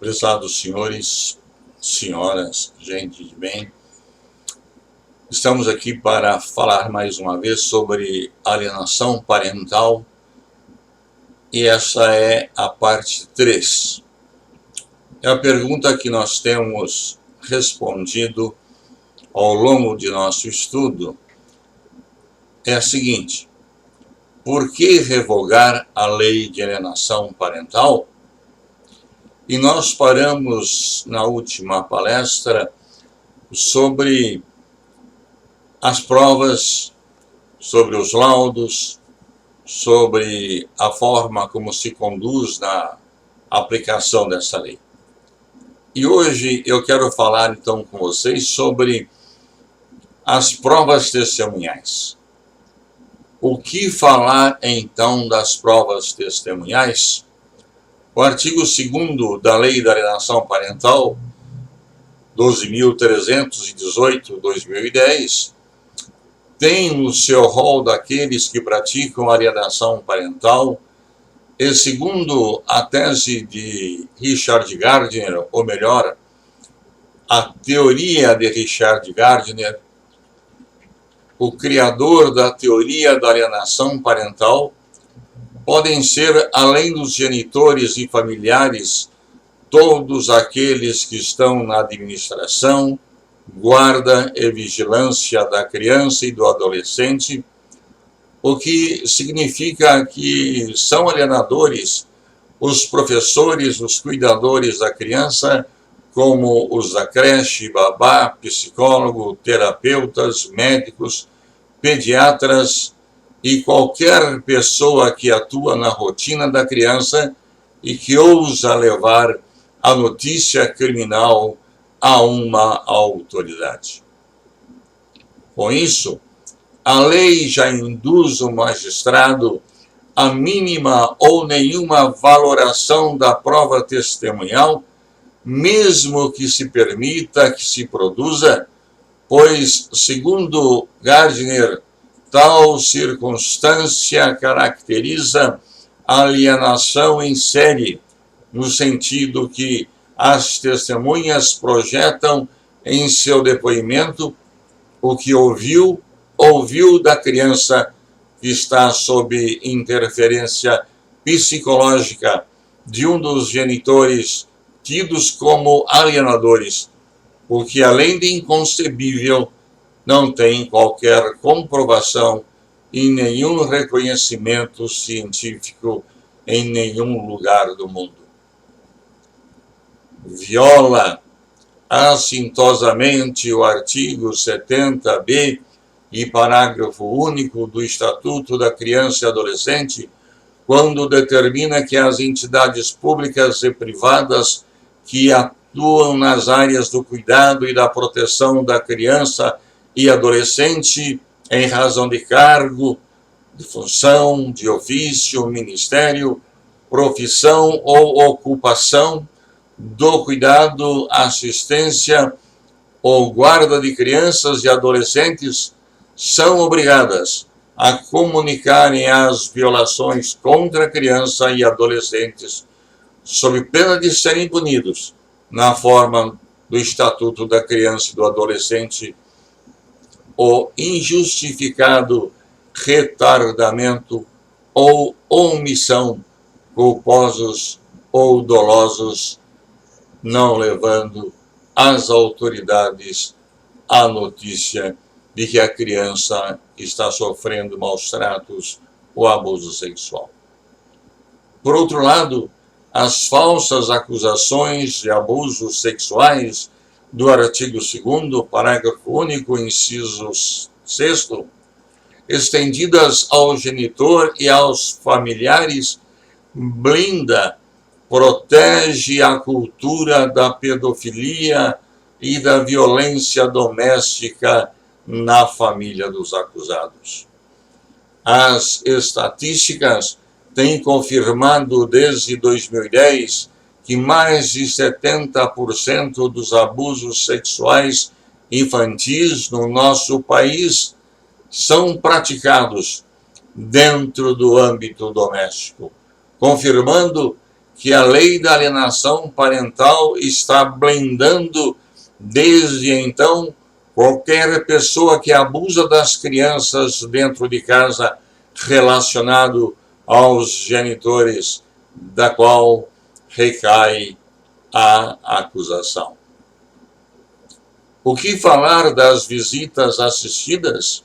Prezados senhores, senhoras, gente de bem, estamos aqui para falar mais uma vez sobre alienação parental e essa é a parte 3. A pergunta que nós temos respondido ao longo de nosso estudo é a seguinte: por que revogar a lei de alienação parental? E nós paramos na última palestra sobre as provas, sobre os laudos, sobre a forma como se conduz na aplicação dessa lei. E hoje eu quero falar então com vocês sobre as provas testemunhais. O que falar então das provas testemunhais? O artigo 2º da Lei da Alienação Parental, 12.318/2010, tem no seu rol daqueles que praticam alienação parental, e segundo a tese de Richard Gardner, ou melhor, a teoria de Richard Gardner, o criador da teoria da alienação parental, podem ser, além dos genitores e familiares, todos aqueles que estão na administração, guarda e vigilância da criança e do adolescente, o que significa que são alienadores os professores, os cuidadores da criança, como os da creche, babá, psicólogo, terapeutas, médicos, pediatras, e qualquer pessoa que atua na rotina da criança e que ousa levar a notícia criminal a uma autoridade. Com isso, a lei já induz o magistrado a mínima ou nenhuma valoração da prova testemunhal, mesmo que se permita que se produza, pois, segundo Gardner, tal circunstância caracteriza alienação em série, no sentido que as testemunhas projetam em seu depoimento o que ouviu da criança que está sob interferência psicológica de um dos genitores tidos como alienadores, o que, além de inconcebível, não tem qualquer comprovação e nenhum reconhecimento científico em nenhum lugar do mundo. Viola assintosamente o artigo 70b e parágrafo único do Estatuto da Criança e Adolescente, quando determina que as entidades públicas e privadas que atuam nas áreas do cuidado e da proteção da criança e adolescente, em razão de cargo, de função, de ofício, ministério, profissão ou ocupação, do cuidado, assistência ou guarda de crianças e adolescentes, são obrigadas a comunicarem as violações contra criança e adolescentes, sob pena de serem punidos, na forma do Estatuto da Criança e do Adolescente, o injustificado retardamento ou omissão, culposos ou dolosos, não levando as autoridades à notícia de que a criança está sofrendo maus tratos ou abuso sexual. Por outro lado, as falsas acusações de abusos sexuais do artigo 2º, parágrafo único, inciso 6º, estendidas ao genitor e aos familiares, blinda, protege a cultura da pedofilia e da violência doméstica na família dos acusados. As estatísticas têm confirmado desde 2010 que mais de 70% dos abusos sexuais infantis no nosso país são praticados dentro do âmbito doméstico, confirmando que a lei da alienação parental está blindando desde então qualquer pessoa que abusa das crianças dentro de casa relacionado aos genitores, da qual recai a acusação. O que falar das visitas assistidas?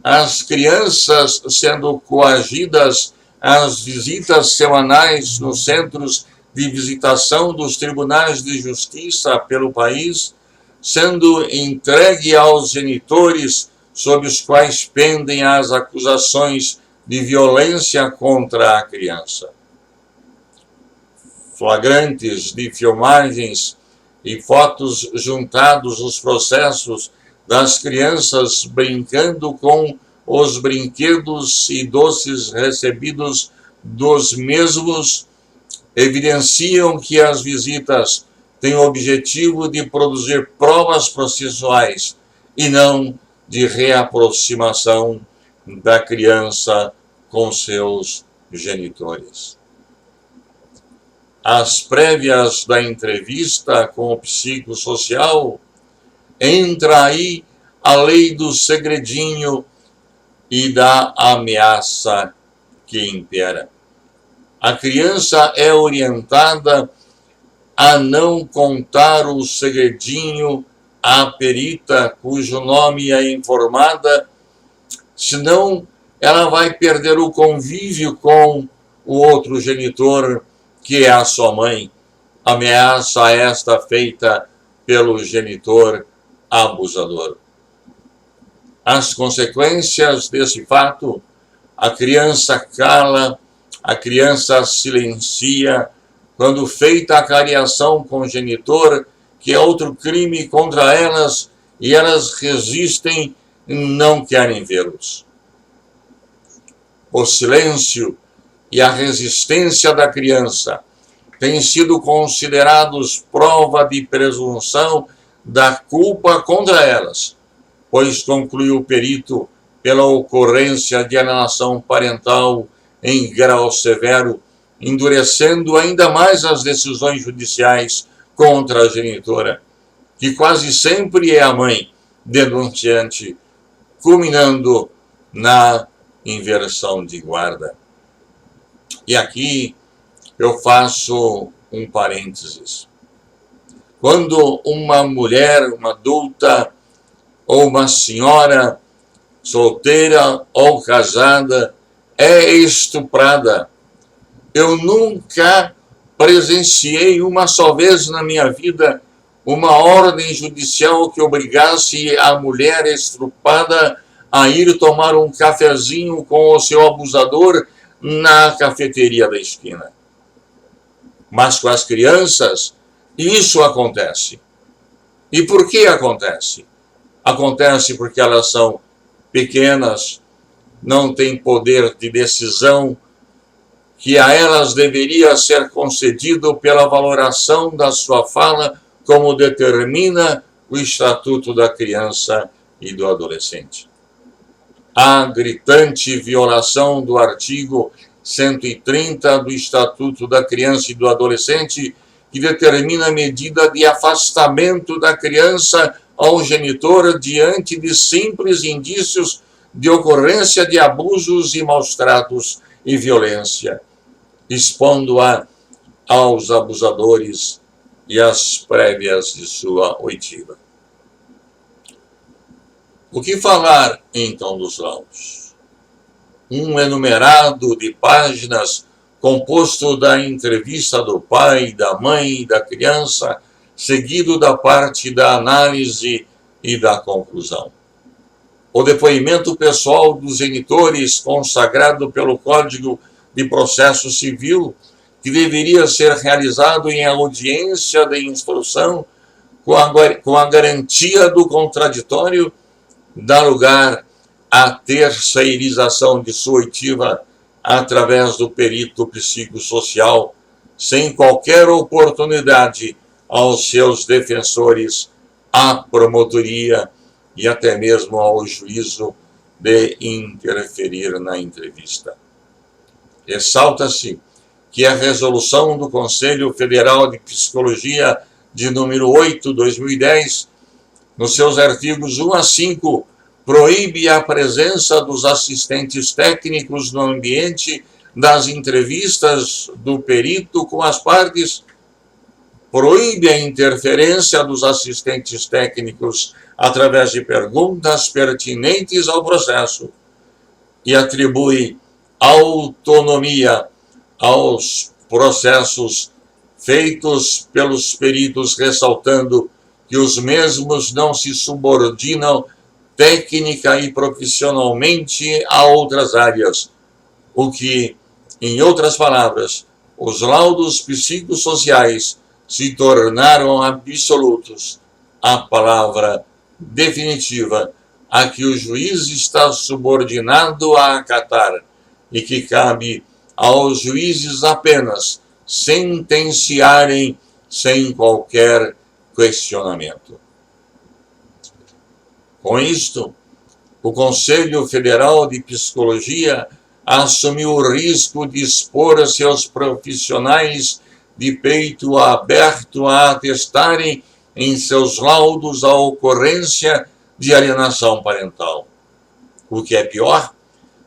As crianças sendo coagidas às visitas semanais nos centros de visitação dos tribunais de justiça pelo país, sendo entregue aos genitores sob os quais pendem as acusações de violência contra a criança. Flagrantes de filmagens e fotos juntados os processos das crianças brincando com os brinquedos e doces recebidos dos mesmos evidenciam que as visitas têm o objetivo de produzir provas processuais e não de reaproximação da criança com seus genitores. As prévias da entrevista com o psicossocial, entra aí a lei do segredinho e da ameaça que impera. A criança é orientada a não contar o segredinho à perita cujo nome é informada, senão ela vai perder o convívio com o outro genitor, que é a sua mãe. Ameaça esta feita pelo genitor abusador. As consequências desse fato: a criança cala, a criança silencia, quando feita a cariação com o genitor, que é outro crime contra elas, e elas resistem e não querem vê-los. O silêncio e a resistência da criança têm sido considerados prova de presunção da culpa contra elas, pois concluiu o perito pela ocorrência de alienação parental em grau severo, endurecendo ainda mais as decisões judiciais contra a genitora, que quase sempre é a mãe denunciante, culminando na inversão de guarda. E aqui eu faço um parênteses. Quando uma mulher, uma adulta, ou uma senhora solteira ou casada é estuprada, eu nunca presenciei uma só vez na minha vida uma ordem judicial que obrigasse a mulher estuprada a ir tomar um cafezinho com o seu abusador na cafeteria da esquina. Mas com as crianças, isso acontece. E por que acontece? Acontece porque elas são pequenas, não têm poder de decisão, que a elas deveria ser concedido pela valoração da sua fala, como determina o Estatuto da Criança e do Adolescente. A gritante violação do artigo 130 do Estatuto da Criança e do Adolescente, que determina a medida de afastamento da criança ao genitor diante de simples indícios de ocorrência de abusos e maus-tratos e violência, expondo-a aos abusadores e às prévias de sua oitiva. O que falar, então, dos laudos? Um enumerado de páginas composto da entrevista do pai, da mãe e da criança, seguido da parte da análise e da conclusão. O depoimento pessoal dos genitores, consagrado pelo Código de Processo Civil, que deveria ser realizado em audiência de instrução, com a garantia do contraditório, dá lugar à terceirização de sua oitiva através do perito psicossocial, sem qualquer oportunidade aos seus defensores, à promotoria e até mesmo ao juízo de interferir na entrevista. Ressalta-se que a resolução do Conselho Federal de Psicologia de número 8, 2010, nos seus artigos 1 a 5, proíbe a presença dos assistentes técnicos no ambiente das entrevistas do perito com as partes, proíbe a interferência dos assistentes técnicos através de perguntas pertinentes ao processo e atribui autonomia aos processos feitos pelos peritos, ressaltando que os mesmos não se subordinam técnica e profissionalmente a outras áreas, o que, em outras palavras, os laudos psicossociais se tornaram absolutos, a palavra definitiva a que o juiz está subordinado a acatar e que cabe aos juízes apenas sentenciarem sem qualquer questionamento. Com isto, o Conselho Federal de Psicologia assumiu o risco de expor seus profissionais de peito aberto a atestarem em seus laudos a ocorrência de alienação parental. O que é pior,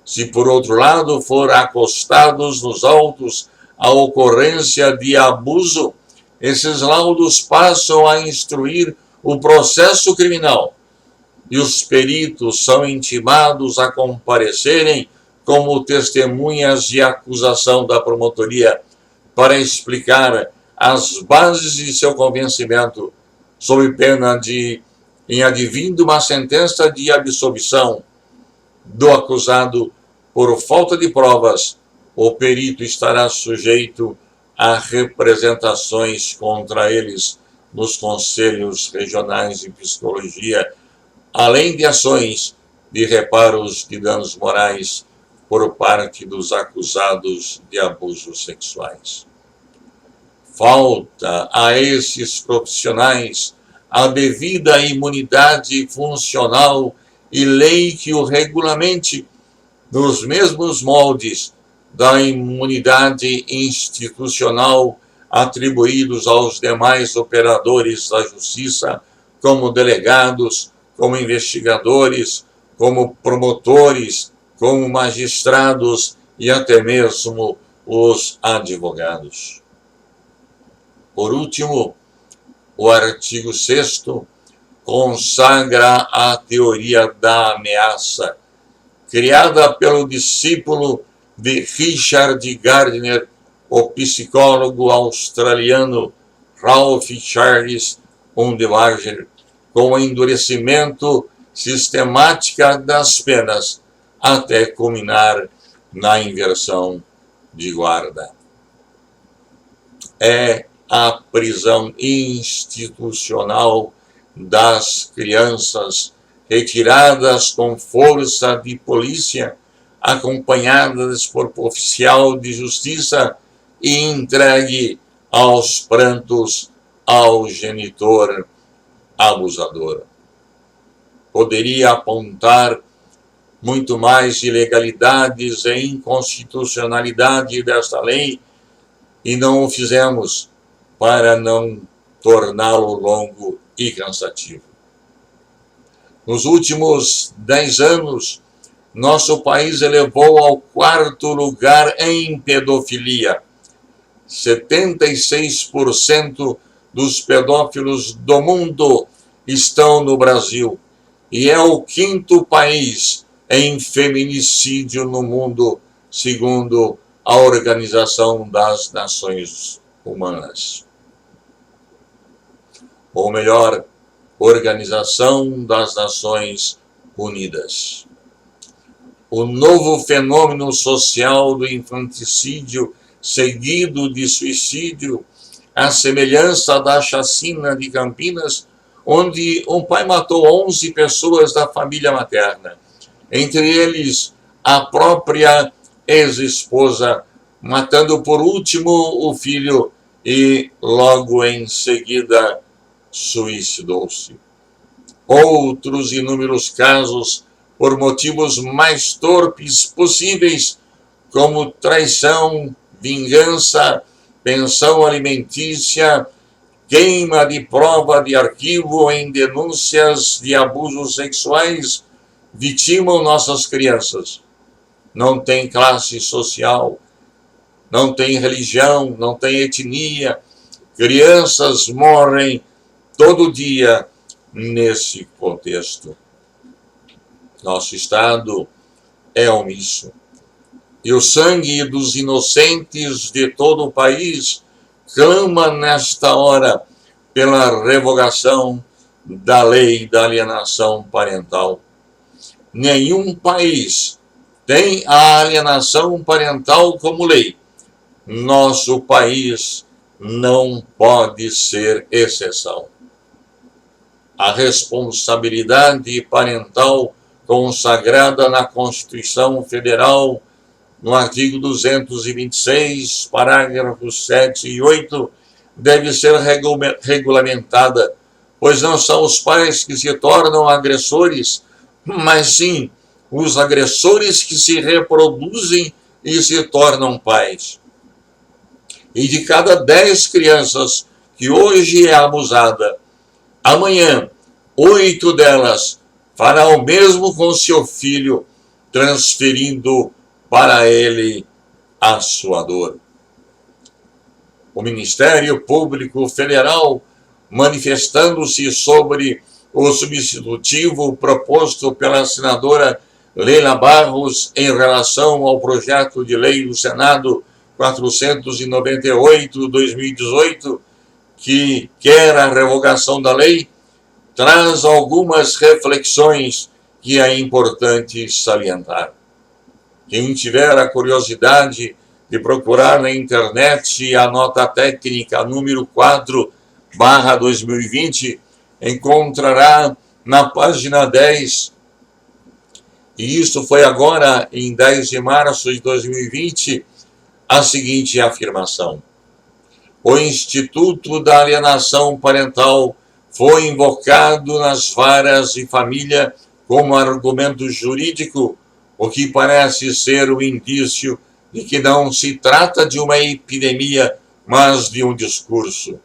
se por outro lado for acostados nos autos a ocorrência de abuso, esses laudos passam a instruir o processo criminal e os peritos são intimados a comparecerem como testemunhas de acusação da promotoria para explicar as bases de seu convencimento, sob pena de, em advindo uma sentença de absolvição do acusado por falta de provas, o perito estará sujeito a representações contra eles nos conselhos regionais de psicologia, além de ações de reparos de danos morais por parte dos acusados de abusos sexuais. Falta a esses profissionais a devida imunidade funcional e lei que o regulamente, nos mesmos moldes da imunidade institucional atribuídos aos demais operadores da justiça, como delegados, como investigadores, como promotores, como magistrados e até mesmo os advogados. Por último, o artigo 6º consagra a teoria da ameaça, criada pelo discípulo de Richard Gardner, o psicólogo australiano Ralph Charles Undewager, com o endurecimento sistemática das penas, até culminar na inversão de guarda. É a prisão institucional das crianças retiradas com força de polícia, acompanhadas por oficial de justiça e entregue aos prantos ao genitor abusador. Poderia apontar muito mais ilegalidades e inconstitucionalidade desta lei e não o fizemos para não torná-lo longo e cansativo. Nos últimos 10 anos, nosso país elevou ao 4º lugar em pedofilia. 76% dos pedófilos do mundo estão no Brasil e é o 5º país em feminicídio no mundo, segundo a Organização das Nações Humanas. Ou melhor, Organização das Nações Unidas. O novo fenômeno social do infanticídio seguido de suicídio, à semelhança da chacina de Campinas, onde um pai matou 11 pessoas da família materna, entre eles a própria ex-esposa, matando por último o filho e logo em seguida suicidou-se. Outros inúmeros casos, por motivos mais torpes possíveis, como traição, vingança, pensão alimentícia, queima de prova de arquivo em denúncias de abusos sexuais vitimam nossas crianças. Não tem classe social, não tem religião, não tem etnia. Crianças morrem todo dia nesse contexto. Nosso Estado é omisso. E o sangue dos inocentes de todo o país clama nesta hora pela revogação da lei da alienação parental. Nenhum país tem a alienação parental como lei. Nosso país não pode ser exceção. A responsabilidade parental consagrada na Constituição Federal, no artigo 226, parágrafos 7 e 8, deve ser regulamentada, pois não são os pais que se tornam agressores, mas sim os agressores que se reproduzem e se tornam pais. E de cada 10 crianças que hoje é abusada, amanhã 8 delas fará o mesmo com seu filho, transferindo para ele a sua dor. O Ministério Público Federal, manifestando-se sobre o substitutivo proposto pela senadora Leila Barros em relação ao projeto de lei do Senado 498/2018, que quer a revogação da lei, traz algumas reflexões que é importante salientar. Quem tiver a curiosidade de procurar na internet a nota técnica número 4/2020, encontrará na página 10, e isso foi agora em 10 de março de 2020, a seguinte afirmação: o Instituto da Alienação Parental foi invocado nas varas de família como argumento jurídico, o que parece ser o indício de que não se trata de uma epidemia, mas de um discurso.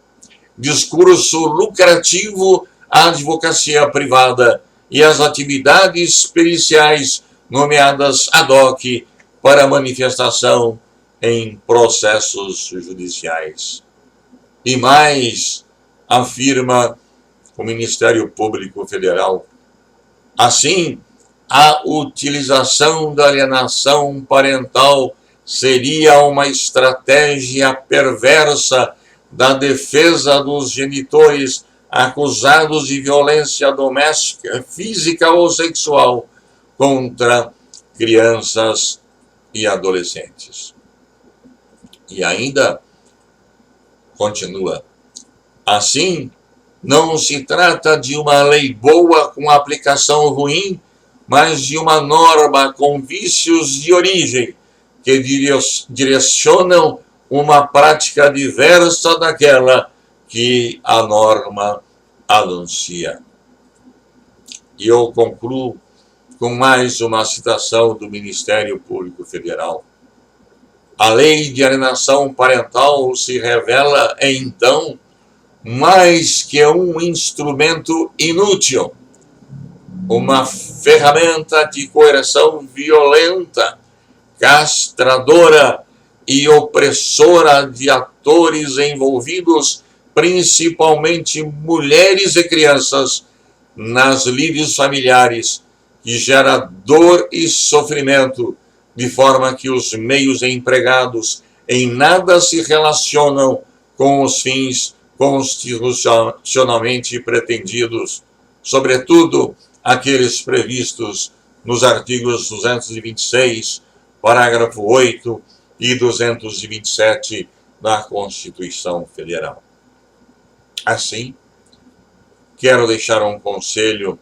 Discurso lucrativo à advocacia privada e às atividades periciais nomeadas ad hoc para manifestação em processos judiciais. E mais, afirma o Ministério Público Federal, assim, a utilização da alienação parental seria uma estratégia perversa da defesa dos genitores acusados de violência doméstica, física ou sexual contra crianças e adolescentes. E ainda continua: assim, não se trata de uma lei boa com aplicação ruim, mas de uma norma com vícios de origem que direcionam uma prática diversa daquela que a norma anuncia. E eu concluo com mais uma citação do Ministério Público Federal. A lei de alienação parental se revela, então, mais que um instrumento inútil, uma ferramenta de coerção violenta, castradora e opressora de atores envolvidos, principalmente mulheres e crianças, nas lides familiares, que gera dor e sofrimento, de forma que os meios empregados em nada se relacionam com os fins constitucionalmente pretendidos, sobretudo aqueles previstos nos artigos 226, parágrafo 8 e 227 da Constituição Federal. Assim, quero deixar um conselho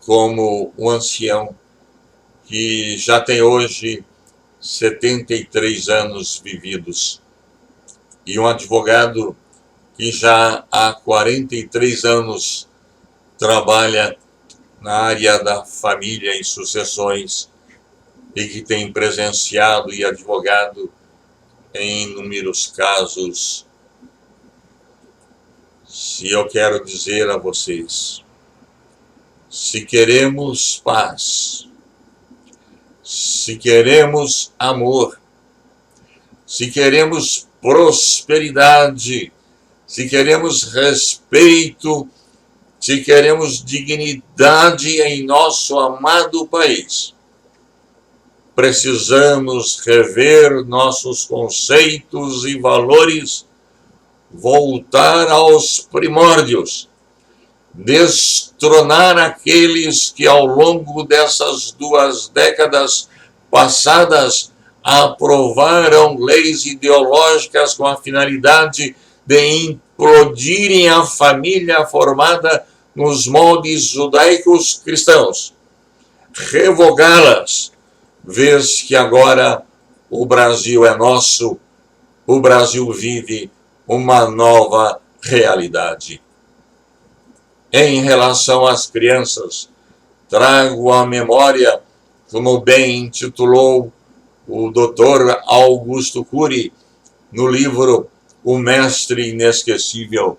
como um ancião que já tem hoje 73 anos vividos e um advogado que já há 43 anos trabalha na área da família e sucessões e que tem presenciado e advogado em inúmeros casos, se eu quero dizer a vocês, se queremos paz, se queremos amor, se queremos prosperidade, se queremos respeito, se queremos dignidade em nosso amado país, precisamos rever nossos conceitos e valores, voltar aos primórdios, destronar aqueles que ao longo dessas 2 décadas passadas aprovaram leis ideológicas com a finalidade de implodirem a família formada nos moldes judaicos cristãos, revogá-las, vez que agora o Brasil é nosso, o Brasil vive uma nova realidade. Em relação às crianças, trago à memória, como bem intitulou o Dr. Augusto Cury no livro O Mestre Inesquecível,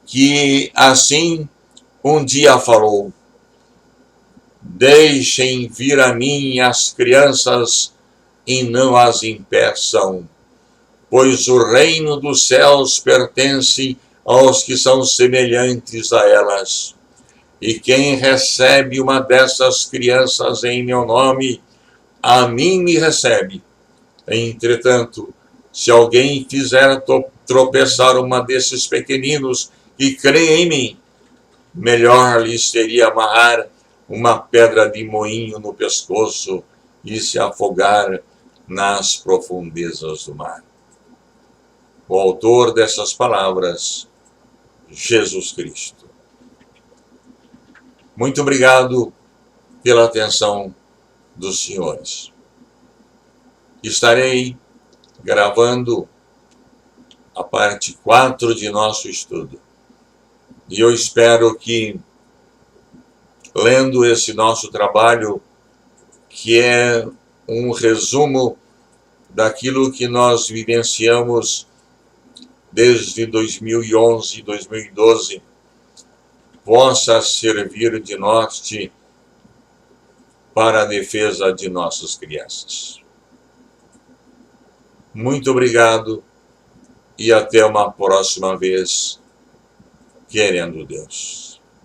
que assim um dia falou: deixem vir a mim as crianças e não as impeçam, pois o reino dos céus pertence aos que são semelhantes a elas. E quem recebe uma dessas crianças em meu nome, a mim me recebe. Entretanto, se alguém fizer tropeçar uma desses pequeninos que creem em mim, melhor lhes seria amarrar uma pedra de moinho no pescoço e se afogar nas profundezas do mar. O autor dessas palavras, Jesus Cristo. Muito obrigado pela atenção dos senhores. Estarei gravando a parte 4 de nosso estudo. E eu espero que, lendo esse nosso trabalho, que é um resumo daquilo que nós vivenciamos desde 2011 e 2012, possa servir de norte para a defesa de nossas crianças. Muito obrigado e até uma próxima vez, querendo Deus.